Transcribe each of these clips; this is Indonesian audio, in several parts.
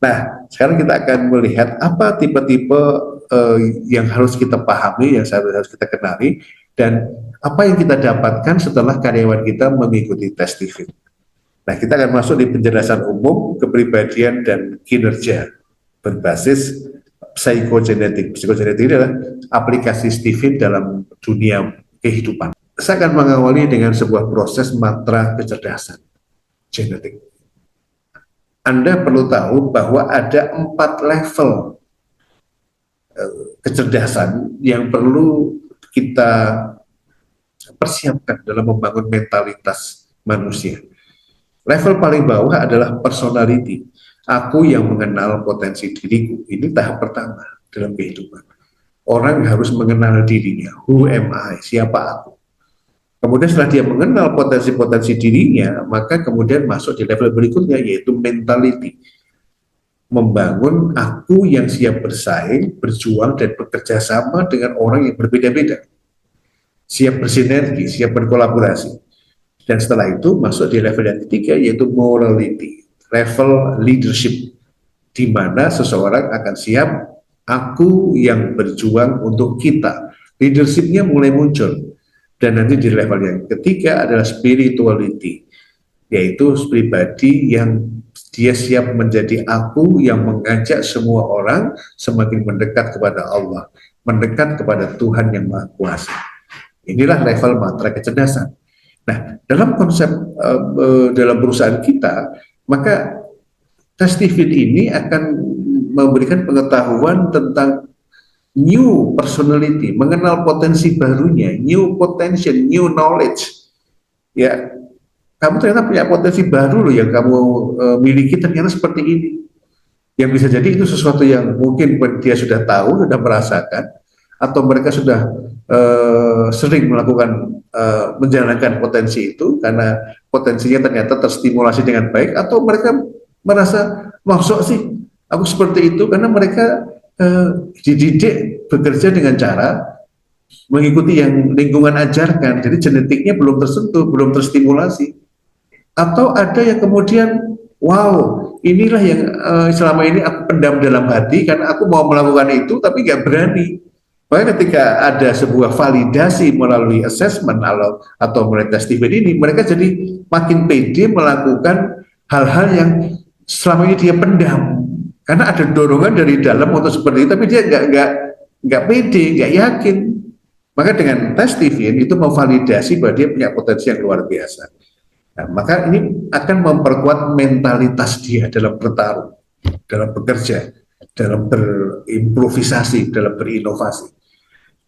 Nah, sekarang kita akan melihat apa tipe-tipe yang harus kita pahami, yang harus kita kenali, dan apa yang kita dapatkan setelah karyawan kita mengikuti tes TVIT. Nah, kita akan masuk di penjelasan umum, kepribadian, dan kinerja berbasis psikogenetik. Psikogenetik ini adalah aplikasi TVIT dalam dunia kehidupan. Saya akan mengawali dengan sebuah proses matra kecerdasan genetik. Anda perlu tahu bahwa ada 4 level kecerdasan yang perlu kita persiapkan dalam membangun mentalitas manusia. Level paling bawah adalah personality. Aku yang mengenal potensi diriku. Ini tahap pertama dalam kehidupan. Orang harus mengenal dirinya. Who am I? Siapa aku? Kemudian setelah dia mengenal potensi-potensi dirinya, maka kemudian masuk di level berikutnya, yaitu mentality. Membangun aku yang siap bersaing, berjuang, dan bekerja sama dengan orang yang berbeda-beda. Siap bersinergi, siap berkolaborasi. Dan setelah itu masuk di level yang ketiga, yaitu morality, level leadership, di mana seseorang akan siap, aku yang berjuang untuk kita. Leadershipnya mulai muncul. Dan nanti di level yang ketiga adalah spirituality, yaitu pribadi yang dia siap menjadi aku yang mengajak semua orang semakin mendekat kepada Allah, mendekat kepada Tuhan yang Maha Kuasa. Inilah level matra kecerdasan. Nah, dalam konsep dalam perusahaan kita, maka tes TVIT ini akan memberikan pengetahuan tentang new personality, mengenal potensi barunya, new potential, new knowledge. Ya, kamu ternyata punya potensi baru loh yang kamu miliki ternyata seperti ini. Yang bisa jadi itu sesuatu yang mungkin dia sudah tahu, sudah merasakan, atau mereka sudah sering melakukan menjalankan potensi itu karena potensinya ternyata terstimulasi dengan baik, atau mereka merasa masuk sih aku seperti itu karena mereka dididik bekerja dengan cara mengikuti yang lingkungan ajarkan, jadi genetiknya belum tersentuh, belum terstimulasi. Atau ada yang kemudian, wow, inilah yang selama ini aku pendam dalam hati karena aku mau melakukan itu tapi nggak berani. Maka ketika ada sebuah validasi melalui assessment atau melalui tes TVIT ini, mereka jadi makin pede melakukan hal-hal yang selama ini dia pendam. Karena ada dorongan dari dalam untuk seperti itu, tapi dia nggak pede, nggak yakin. Maka dengan tes TVIT itu memvalidasi bahwa dia punya potensi yang luar biasa. Nah, maka ini akan memperkuat mentalitas dia dalam bertarung, dalam bekerja, dalam berimprovisasi, dalam berinovasi.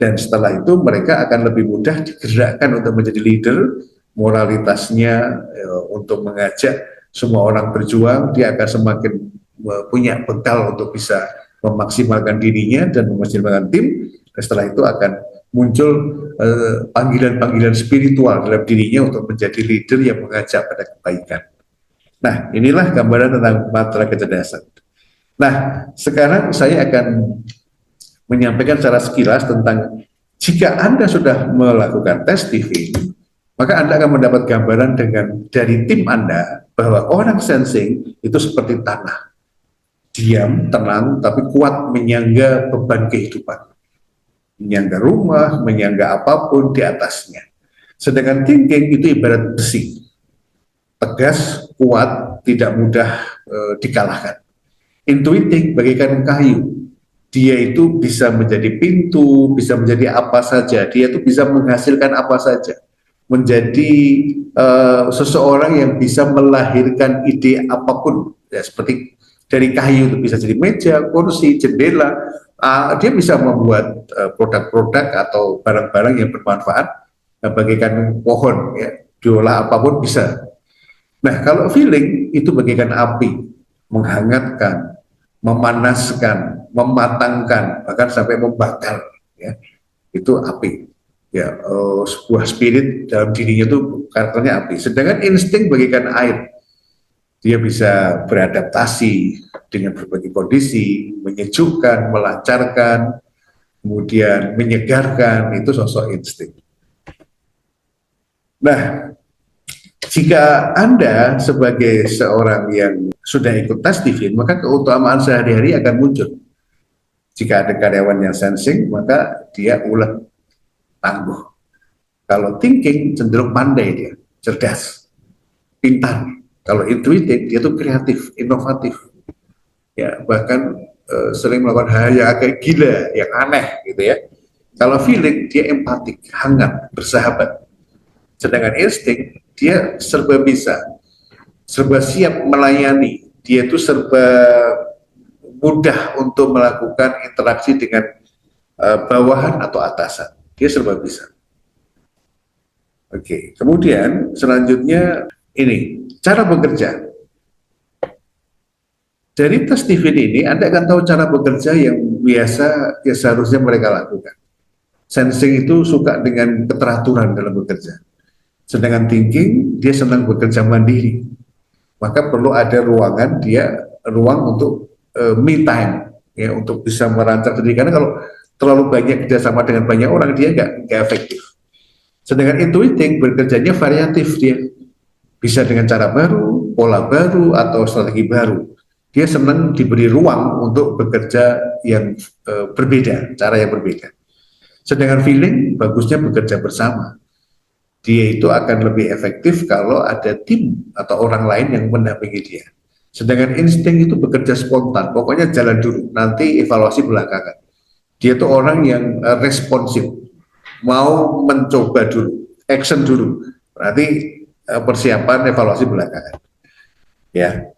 Dan setelah itu mereka akan lebih mudah digerakkan untuk menjadi leader, moralitasnya untuk mengajak semua orang berjuang, dia akan semakin punya bekal untuk bisa memaksimalkan dirinya dan memaksimalkan tim. Dan setelah itu akan muncul panggilan-panggilan spiritual dalam dirinya untuk menjadi leader yang mengajak pada kebaikan. Nah, inilah gambaran tentang matra kecerdasan. Nah, sekarang saya akan menyampaikan secara sekilas tentang jika Anda sudah melakukan tes TV, maka Anda akan mendapat gambaran dari tim Anda bahwa orang sensing itu seperti tanah. Diam, tenang, tapi kuat menyangga beban kehidupan. Menyangga rumah, menyangga apapun di atasnya. Sedangkan thinking itu ibarat besi. Tegas, kuat, tidak mudah dikalahkan. Intuitif bagaikan kayu. Dia itu bisa menjadi pintu, bisa menjadi apa saja. Dia itu bisa menghasilkan apa saja. Menjadi seseorang yang bisa melahirkan ide apapun. Ya, seperti dari kayu itu bisa jadi meja, kursi, jendela. Dia bisa membuat produk-produk atau barang-barang yang bermanfaat bagaikan pohon. Ya, diolah apapun bisa. Nah, kalau feeling itu bagaikan api, menghangatkan, memanaskan, mematangkan, bahkan sampai membakar, ya, itu api. Ya, sebuah spirit dalam dirinya itu karakternya api. Sedangkan insting bagaikan air, dia bisa beradaptasi dengan berbagai kondisi, menyejukkan, melancarkan, kemudian menyegarkan, itu sosok insting. Nah, Jika Anda sebagai seorang yang sudah ikut tes TV, maka keutamaan sehari-hari akan muncul. Jika ada karyawan yang sensing, maka dia ulet, tangguh. Kalau thinking cenderung pandai dia, cerdas, pintar. Kalau intuitif dia tuh kreatif, inovatif. Ya, bahkan sering melakukan hal yang agak gila, yang aneh gitu ya. Kalau feeling dia empatik, hangat, bersahabat. Sedangkan insting dia serba bisa, serba siap melayani. Dia itu serba mudah untuk melakukan interaksi dengan bawahan atau atasan. Dia serba bisa. Oke, kemudian selanjutnya ini cara bekerja. Dari tes Steven ini, Anda akan tahu cara bekerja yang biasa yang seharusnya mereka lakukan. Sensing itu suka dengan keteraturan dalam bekerja. Sedangkan thinking, dia senang bekerja mandiri. Maka perlu ada ruang untuk me time, ya, untuk bisa merancang sendiri. Karena kalau terlalu banyak kerjasama dengan banyak orang, dia nggak efektif. Sedangkan intuiting bekerjanya variatif, dia bisa dengan cara baru, pola baru, atau strategi baru. Dia senang diberi ruang untuk bekerja yang berbeda, cara yang berbeda. Sedangkan feeling, bagusnya bekerja bersama. Dia itu akan lebih efektif kalau ada tim atau orang lain yang mendampingi dia. Sedangkan insting itu bekerja spontan, pokoknya jalan dulu, nanti evaluasi belakangan. Dia itu orang yang responsif, mau mencoba dulu, action dulu, berarti persiapan evaluasi belakangan. Ya.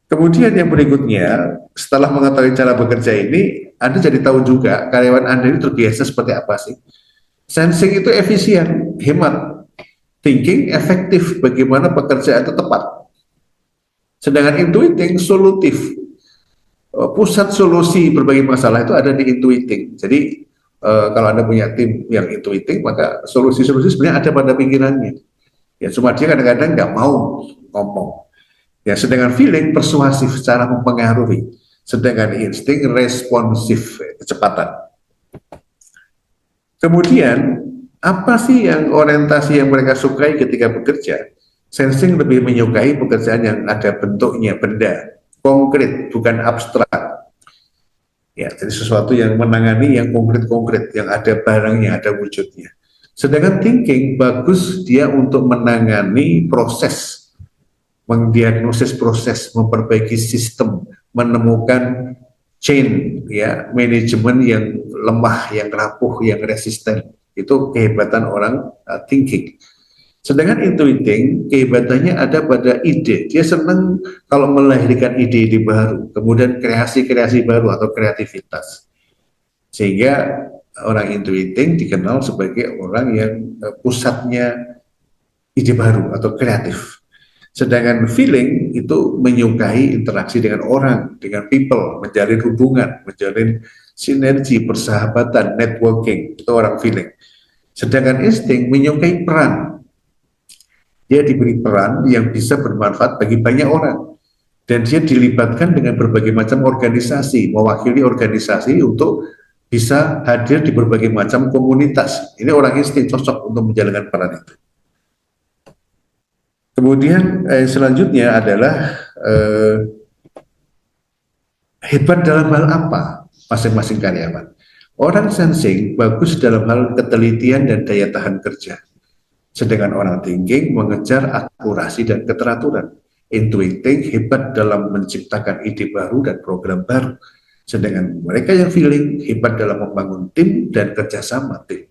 Kemudian yang berikutnya, setelah mengetahui cara bekerja ini, Anda jadi tahu juga karyawan Anda ini terbiasa seperti apa sih. Sensing itu efisien, hemat. Thinking efektif, bagaimana pekerjaan itu tepat. Sedangkan intuiting solutif. Pusat solusi berbagai masalah itu ada di intuiting. Jadi kalau Anda punya tim yang intuiting, maka solusi-solusi sebenarnya ada pada pikirannya. Ya, cuma dia kadang-kadang nggak mau ngomong. Ya, sedangkan feeling persuasif, cara mempengaruhi. Sedangkan insting responsif, kecepatan. Kemudian, apa sih yang orientasi yang mereka sukai ketika bekerja? Sensing lebih menyukai pekerjaan yang ada bentuknya, benda, konkret, bukan abstrak. Ya, jadi sesuatu yang menangani yang konkret-konkret, yang ada barangnya, ada wujudnya. Sedangkan thinking bagus dia untuk menangani proses, mendiagnosis proses, memperbaiki sistem, menemukan chain, ya, manajemen yang lemah, yang rapuh, yang resisten. Itu kehebatan orang thinking. Sedangkan intuiting, kehebatannya ada pada ide. Dia senang kalau melahirkan ide-ide baru, kemudian kreasi-kreasi baru atau kreativitas. Sehingga orang intuiting dikenal sebagai orang yang pusatnya ide baru atau kreatif. Sedangkan feeling itu menyukai interaksi dengan orang, dengan people, menjalin hubungan, menjalin sinergi, persahabatan, networking, itu orang feeling. Sedangkan insting menyukai peran. Dia diberi peran yang bisa bermanfaat bagi banyak orang. Dan dia dilibatkan dengan berbagai macam organisasi, mewakili organisasi untuk bisa hadir di berbagai macam komunitas. Ini orang insting cocok untuk menjalankan peran itu. Kemudian selanjutnya adalah hebat dalam hal apa masing-masing karyawan. Orang sensing bagus dalam hal ketelitian dan daya tahan kerja. Sedangkan orang thinking mengejar akurasi dan keteraturan. Intuiting hebat dalam menciptakan ide baru dan program baru. Sedangkan mereka yang feeling hebat dalam membangun tim dan kerjasama tim.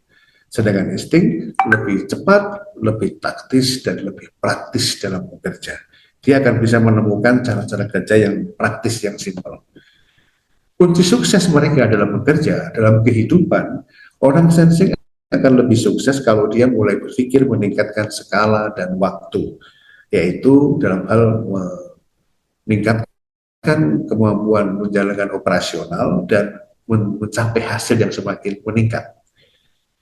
Sedangkan insting lebih cepat, lebih taktis, dan lebih praktis dalam bekerja. Dia akan bisa menemukan cara-cara kerja yang praktis, yang simpel. Kunci sukses mereka dalam bekerja, dalam kehidupan, orang sensing akan lebih sukses kalau dia mulai berpikir meningkatkan skala dan waktu, yaitu dalam hal meningkatkan kemampuan menjalankan operasional dan mencapai hasil yang semakin meningkat.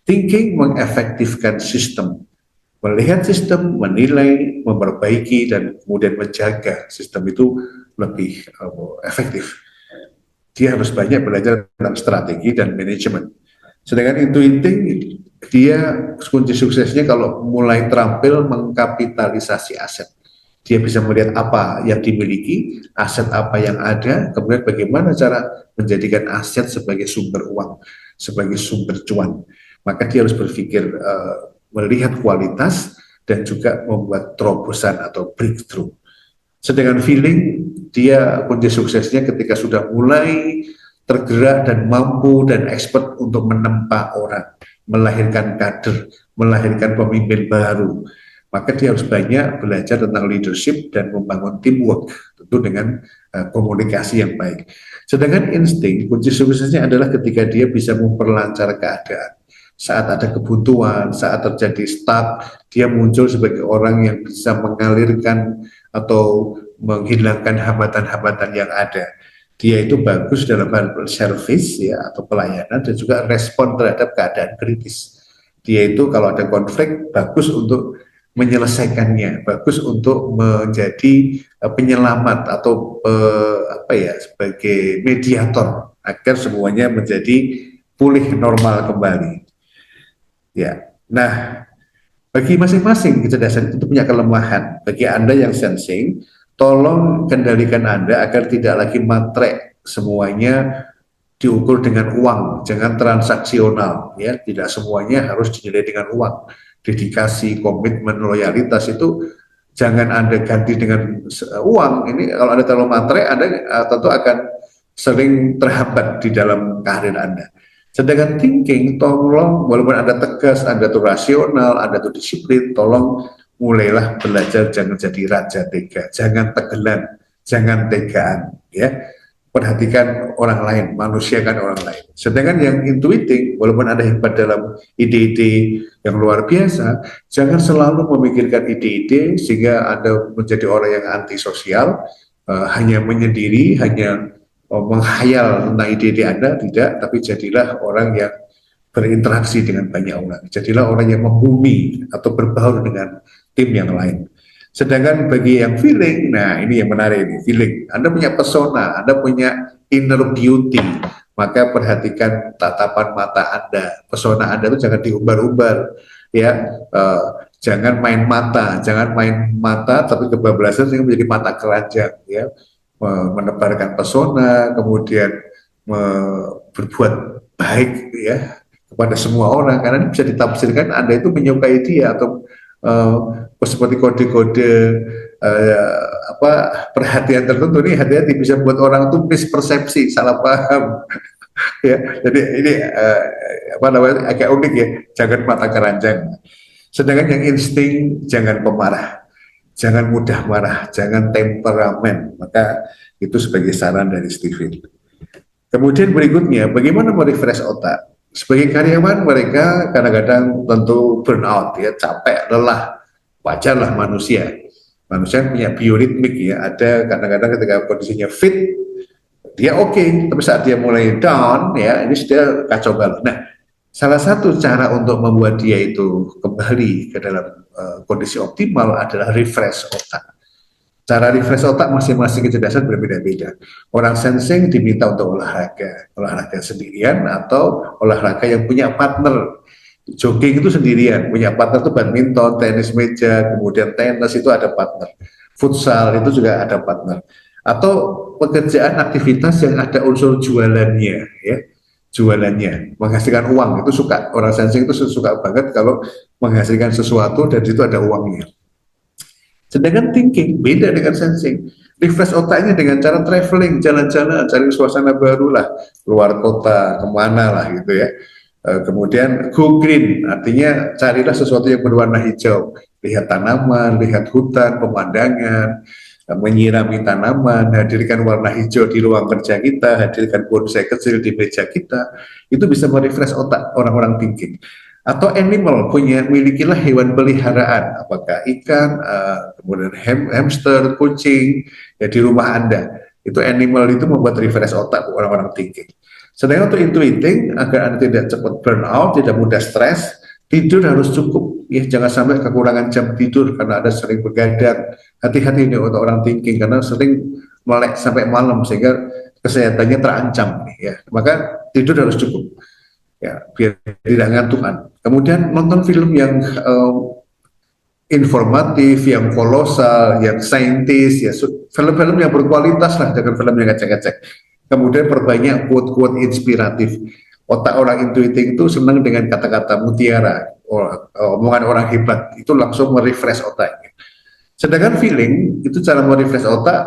Thinking mengefektifkan sistem, melihat sistem, menilai, memperbaiki, dan kemudian menjaga sistem itu lebih efektif. Dia harus banyak belajar tentang strategi dan manajemen. Sedangkan intuiting dia kunci suksesnya kalau mulai terampil mengkapitalisasi aset. Dia bisa melihat apa yang dimiliki, aset apa yang ada, kemudian bagaimana cara menjadikan aset sebagai sumber uang, sebagai sumber cuan. Maka dia harus berpikir melihat kualitas dan juga membuat terobosan atau breakthrough. Sedangkan feeling, dia kunci suksesnya ketika sudah mulai tergerak dan mampu dan expert untuk menempa orang, melahirkan kader, melahirkan pemimpin baru. Maka dia harus banyak belajar tentang leadership dan membangun teamwork, tentu dengan komunikasi yang baik. Sedangkan insting, kunci suksesnya adalah ketika dia bisa memperlancar keadaan. Saat ada kebutuhan, saat terjadi stuck, dia muncul sebagai orang yang bisa mengalirkan atau menghilangkan hambatan-hambatan yang ada. Dia itu bagus dalam hal service ya atau pelayanan dan juga respon terhadap keadaan kritis. Dia itu kalau ada konflik bagus untuk menyelesaikannya, bagus untuk menjadi penyelamat atau sebagai mediator agar semuanya menjadi pulih normal kembali. Ya, nah bagi masing-masing kecerdasan itu punya kelemahan. Bagi Anda yang sensing, tolong kendalikan Anda agar tidak lagi matre semuanya diukur dengan uang, jangan transaksional, ya. Tidak semuanya harus dinilai dengan uang. Dedikasi, komitmen, loyalitas itu jangan Anda ganti dengan uang. Ini kalau Anda terlalu matre, Anda tentu akan sering terhambat di dalam karir Anda. Sedangkan thinking, tolong walaupun Anda tegas, Anda tuh rasional, Anda tuh disiplin, tolong mulailah belajar jangan jadi raja tega, jangan tegelan, jangan tegaan, ya. Perhatikan orang lain, manusiakan orang lain. Sedangkan yang intuiting, walaupun Anda hebat dalam ide-ide yang luar biasa, jangan selalu memikirkan ide-ide sehingga Anda menjadi orang yang antisosial, hanya menyendiri, hanya menghayal tentang ide-ide Anda, tidak, tapi jadilah orang yang berinteraksi dengan banyak orang. Jadilah orang yang membumi atau berbaur dengan tim yang lain. Sedangkan bagi yang feeling, nah ini yang menarik ini, feeling. Anda punya pesona, Anda punya inner beauty, maka perhatikan tatapan mata Anda. Pesona Anda itu jangan diumbar-umbar, ya. Jangan main mata, tapi kebablasan sehingga menjadi mata keranjang, ya. Menebarkan pesona, kemudian berbuat baik, ya, kepada semua orang, karena ini bisa ditafsirkan Anda itu menyukai dia atau seperti kode-kode perhatian tertentu. Nih hati-hati bisa buat orang tuh mispersepsi, salah paham. Ya, jadi ini agak unik ya, jangan mata keranjang. Sedangkan yang insting, jangan pemarah, jangan mudah marah, jangan temperamen. Maka itu sebagai saran dari Steven. Kemudian berikutnya, bagaimana merefresh otak? Sebagai karyawan mereka kadang-kadang tentu burnout, ya, capek, lelah, wajarlah manusia. Manusia punya bioritmik, ya. Ada kadang-kadang ketika kondisinya fit, dia oke, tapi saat dia mulai down, ya, ini sudah kacau balau. Nah, salah satu cara untuk membuat dia itu kembali ke dalam kondisi optimal adalah refresh otak. Cara refresh otak masing-masing kecerdasan berbeda-beda. Orang sensing diminta untuk olahraga sendirian atau olahraga yang punya partner. Jogging itu sendirian, punya partner itu badminton, tenis meja, kemudian tenis itu ada partner. Futsal itu juga ada partner. Atau pekerjaan aktivitas yang ada unsur jualannya, ya. Jualannya, menghasilkan uang, itu suka. Orang sensing itu suka banget kalau menghasilkan sesuatu dan itu ada uangnya. Sedangkan thinking beda dengan sensing. Refresh otaknya dengan cara traveling, jalan-jalan, cari suasana baru lah, luar kota, kemana lah gitu ya. Kemudian go green, artinya carilah sesuatu yang berwarna hijau. Lihat tanaman, lihat hutan, pemandangan, menyirami tanaman, hadirkan warna hijau di ruang kerja kita, hadirkan bonsai kecil di meja kita. Itu bisa merefresh otak orang-orang thinking. Atau animal, milikilah hewan peliharaan, apakah ikan, kemudian hamster, kucing, ya di rumah Anda. Itu animal itu membuat refresh otak orang-orang thinking. Sedangkan untuk intuiting, agar Anda tidak cepat burnout, tidak mudah stres, tidur harus cukup. Ya, jangan sampai kekurangan jam tidur karena Anda sering begadang. Hati-hati ini untuk orang thinking karena sering melek sampai malam sehingga kesehatannya terancam. Ya, maka tidur harus cukup. ya biar tidak ngantukan. Kemudian nonton film yang informatif, yang kolosal, yang saintis, ya film-film yang berkualitas lah, dengan film yang ngecek-ngecek. Kemudian perbanyak quote-quote inspiratif. Otak orang intuitif itu senang dengan kata-kata mutiara, omongan orang hebat, itu langsung merefresh otaknya. Sedangkan feeling itu cara merefresh otak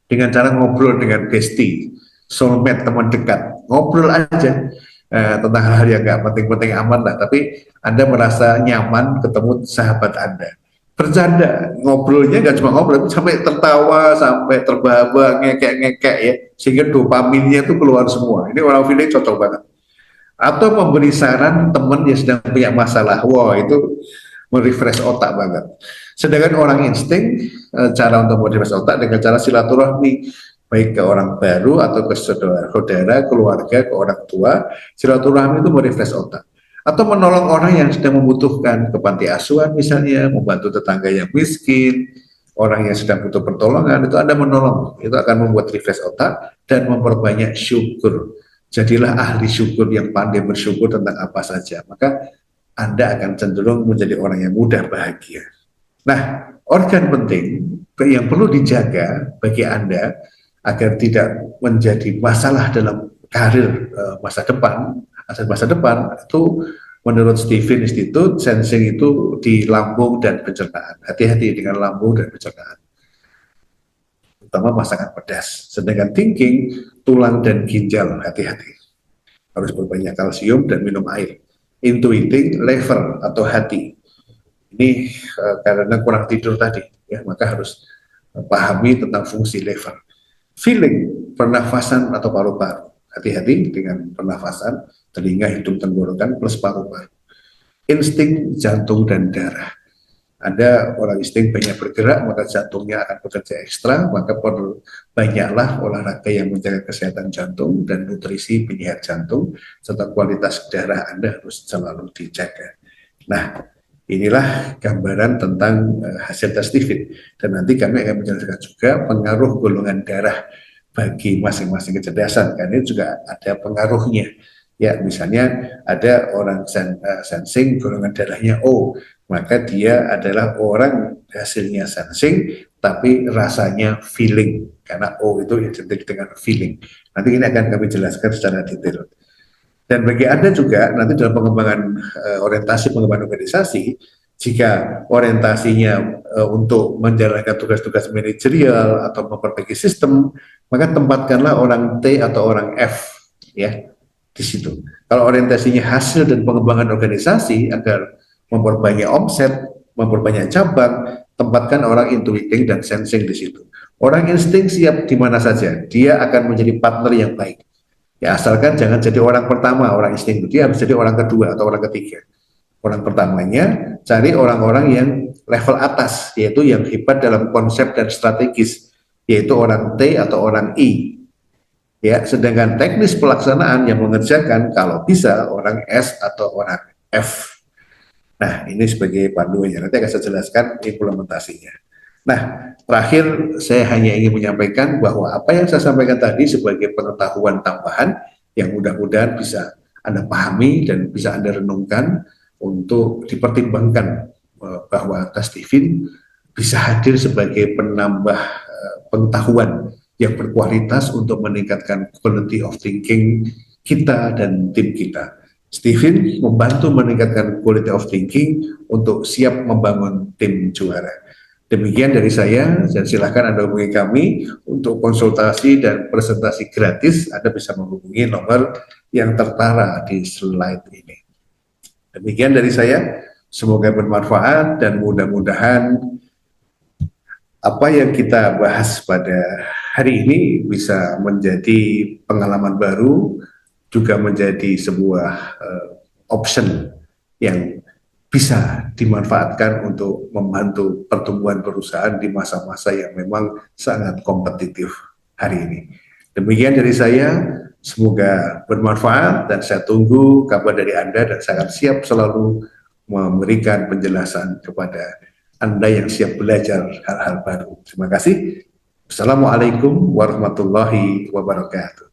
dengan cara ngobrol dengan bestie, soulmate, teman dekat, ngobrol aja tentang hal-hal yang nggak penting-penting amat lah, tapi Anda merasa nyaman ketemu sahabat Anda. Bercanda, ngobrolnya nggak cuma ngobrol, sampai tertawa, sampai terbahak-bahak, ngekek-ngekek ya, sehingga dopaminnya itu keluar semua. Ini orang feeling cocok banget. Atau memberi saran teman yang sedang punya masalah, wah itu merefresh otak banget. Sedangkan orang insting, cara untuk merefresh otak dengan cara silaturahmi, baik ke orang baru atau ke saudara, keluarga, ke orang tua. Silaturahmi itu merefresh otak. Atau menolong orang yang sedang membutuhkan, ke panti asuhan misalnya, membantu tetangga yang miskin, orang yang sedang butuh pertolongan, itu Anda menolong. Itu akan membuat refresh otak dan memperbanyak syukur. Jadilah ahli syukur yang pandai bersyukur tentang apa saja. Maka Anda akan cenderung menjadi orang yang mudah bahagia. Nah, organ penting yang perlu dijaga bagi Anda agar tidak menjadi masalah dalam karir masa depan itu menurut Stephen Institute, sensing itu di lambung dan pencernaan. Hati-hati dengan lambung dan pencernaan, terutama masakan pedas. Sedangkan thinking, tulang dan ginjal, hati-hati. Harus berbanyak kalsium dan minum air. Intuiting, lever atau hati. Ini karena kurang tidur tadi, ya, maka harus pahami tentang fungsi lever. Feeling, pernafasan atau paru-paru. Hati-hati dengan pernafasan, telinga, hidung, tenggorokan plus paru-paru. Insting, jantung dan darah. Ada orang insting banyak bergerak, maka jantungnya akan bekerja ekstra, maka banyaklah olahraga yang menjaga kesehatan jantung dan nutrisi penyehat jantung, serta kualitas darah Anda harus selalu dijaga. Nah, inilah gambaran tentang hasil tes Stephen, dan nanti kami akan menjelaskan juga pengaruh golongan darah bagi masing-masing kecerdasan, karena ini juga ada pengaruhnya. Ya, misalnya ada orang sensing golongan darahnya O, maka dia adalah orang hasilnya sensing tapi rasanya feeling, karena O itu identik dengan feeling. Nanti ini akan kami jelaskan secara detail. Dan bagi Anda juga nanti dalam pengembangan orientasi pengembangan organisasi, jika orientasinya untuk menjalankan tugas-tugas manajerial atau memperbaiki sistem, maka tempatkanlah orang T atau orang F ya di situ. Kalau orientasinya hasil dan pengembangan organisasi agar memperbanyak omset, memperbanyak cabang, tempatkan orang intuiting dan sensing di situ. Orang insting siap di mana saja, dia akan menjadi partner yang baik. Ya, asalkan jangan jadi orang pertama, orang insting, dia harus jadi orang kedua atau orang ketiga. Orang pertamanya cari orang-orang yang level atas, yaitu yang hebat dalam konsep dan strategis, yaitu orang T atau orang I. Ya, sedangkan teknis pelaksanaan yang mengerjakan kalau bisa orang S atau orang F. Nah, ini sebagai panduannya. Nanti akan saya jelaskan implementasinya. Nah, terakhir saya hanya ingin menyampaikan bahwa apa yang saya sampaikan tadi sebagai pengetahuan tambahan yang mudah-mudahan bisa Anda pahami dan bisa Anda renungkan untuk dipertimbangkan bahwa tes Stephen bisa hadir sebagai penambah pengetahuan yang berkualitas untuk meningkatkan quality of thinking kita dan tim kita. Stephen membantu meningkatkan quality of thinking untuk siap membangun tim juara. Demikian dari saya, dan silakan Anda hubungi kami untuk konsultasi dan presentasi gratis. Anda bisa menghubungi nomor yang tertera di slide ini. Demikian dari saya, semoga bermanfaat dan mudah-mudahan apa yang kita bahas pada hari ini bisa menjadi pengalaman baru, juga menjadi sebuah option yang bisa dimanfaatkan untuk membantu pertumbuhan perusahaan di masa-masa yang memang sangat kompetitif hari ini. Demikian dari saya, semoga bermanfaat dan saya tunggu kabar dari Anda dan saya akan siap selalu memberikan penjelasan kepada Anda yang siap belajar hal-hal baru. Terima kasih. Assalamualaikum warahmatullahi wabarakatuh.